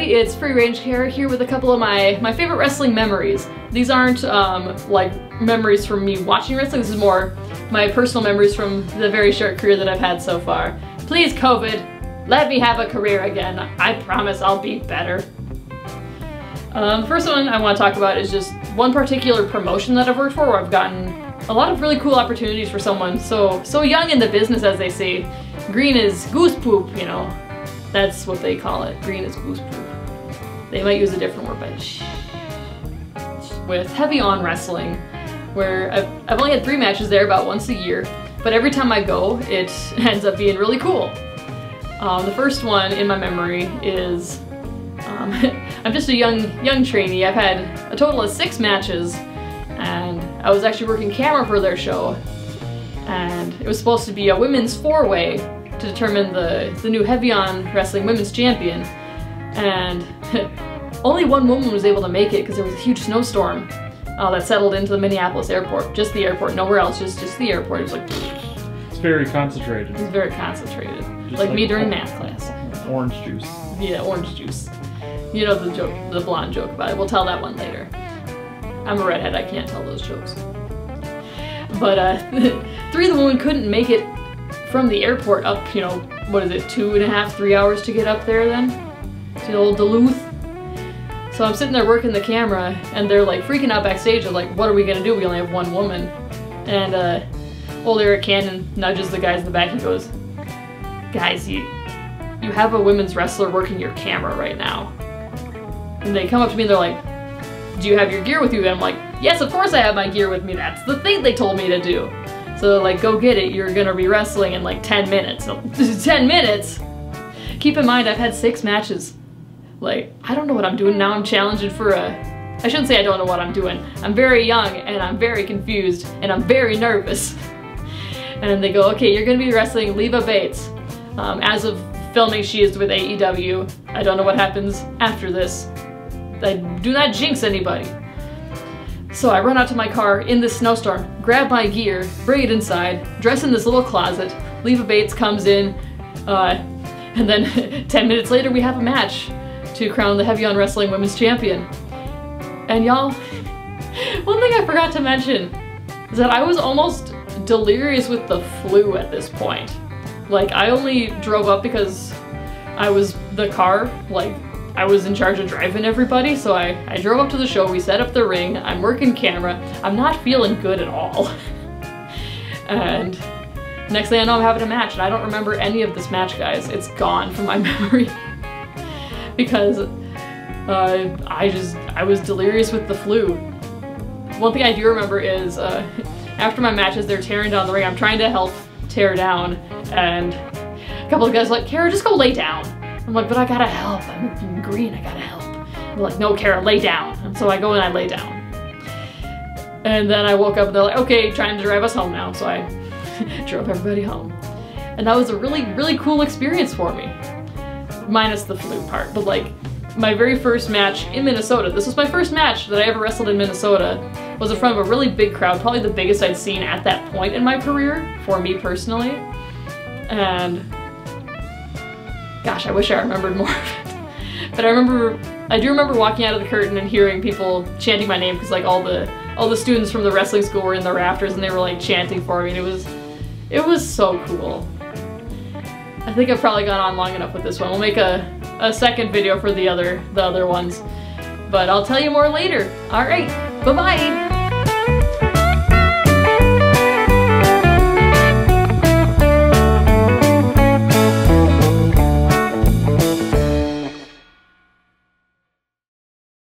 everybody, it's Free Range Kara here with a couple of my favorite wrestling memories. These aren't like memories from me watching wrestling, this is more my personal memories from the very short career that I've had so far. Please, COVID, let me have a career again. I promise I'll be better. The first one I want to talk about is just one particular promotion that I've worked for where I've gotten a lot of really cool opportunities for someone so young in the business, as they say. Green is goose poop, you know. That's what they call it. Green is goose poop. They might use a different word, but shh. With Heavy On Wrestling, where I've only had 3 matches there about once a year, but every time I go, it ends up being really cool. The first one in my memory is, I'm just a young trainee. I've had a total of 6 matches, and I was actually working camera for their show, and it was supposed to be a women's 4-way to determine the new Heavy On Wrestling Women's Champion, and only one woman was able to make it because there was a huge snowstorm that settled into the Minneapolis airport. Just the airport, nowhere else, just the airport. It was like... It's very concentrated. It was very concentrated. Just like me during math class. Orange juice. Yeah, orange juice. You know the joke, the blonde joke about it. We'll tell that one later. I'm a redhead, I can't tell those jokes. But 3 of the women couldn't make it from the airport up, you know, what is it, 2.5, 3 hours to get up there then? To old Duluth. So I'm sitting there working the camera, and they're like freaking out backstage. They're like, what are we gonna do? We only have 1 woman. And old Eric Cannon nudges the guys in the back and goes, guys, you have a women's wrestler working your camera right now. And they come up to me and they're like, do you have your gear with you? And I'm like, yes, of course I have my gear with me. That's the thing they told me to do. So they're like, go get it. You're gonna be wrestling in like 10 minutes. So, 10 minutes? Keep in mind, I've had 6 matches. Like, I don't know what I'm doing now. I'm challenging for a... I shouldn't say I don't know what I'm doing. I'm very young, and I'm very confused, and I'm very nervous. And they go, okay, you're gonna be wrestling Leva Bates. As of filming, she is with AEW. I don't know what happens after this. I do not jinx anybody. So I run out to my car in this snowstorm, grab my gear, bring it inside, dress in this little closet. Leva Bates comes in, and then 10 minutes later we have a match to crown the Heavy On Wrestling Women's Champion. And y'all, one thing I forgot to mention is that I was almost delirious with the flu at this point. Like, I only drove up because I was the car, like, I was in charge of driving everybody, so I drove up to the show, we set up the ring, I'm working camera, I'm not feeling good at all. And next thing I know, I'm having a match, and I don't remember any of this match, guys. It's gone from my memory. Because I was delirious with the flu. One thing I do remember is after my matches, they're tearing down the ring. I'm trying to help tear down, and a couple of guys are like, Kara, just go lay down. I'm like, but I gotta help. I'm green, I gotta help. They're like, no, Kara, lay down. And so I go and I lay down. And then I woke up and they're like, okay, trying to drive us home now. So I drove everybody home. And that was a really, really cool experience for me. Minus the flu part, but like my very first match in Minnesota, this was my first match that I ever wrestled in Minnesota, was in front of a really big crowd, probably the biggest I'd seen at that point in my career, for me personally. And gosh, I wish I remembered more of it. But I do remember walking out of the curtain and hearing people chanting my name, because like all the students from the wrestling school were in the rafters and they were like chanting for me, and it was so cool. I think I've probably gone on long enough with this one. We'll make a second video for the other ones, but I'll tell you more later. All right, bye-bye.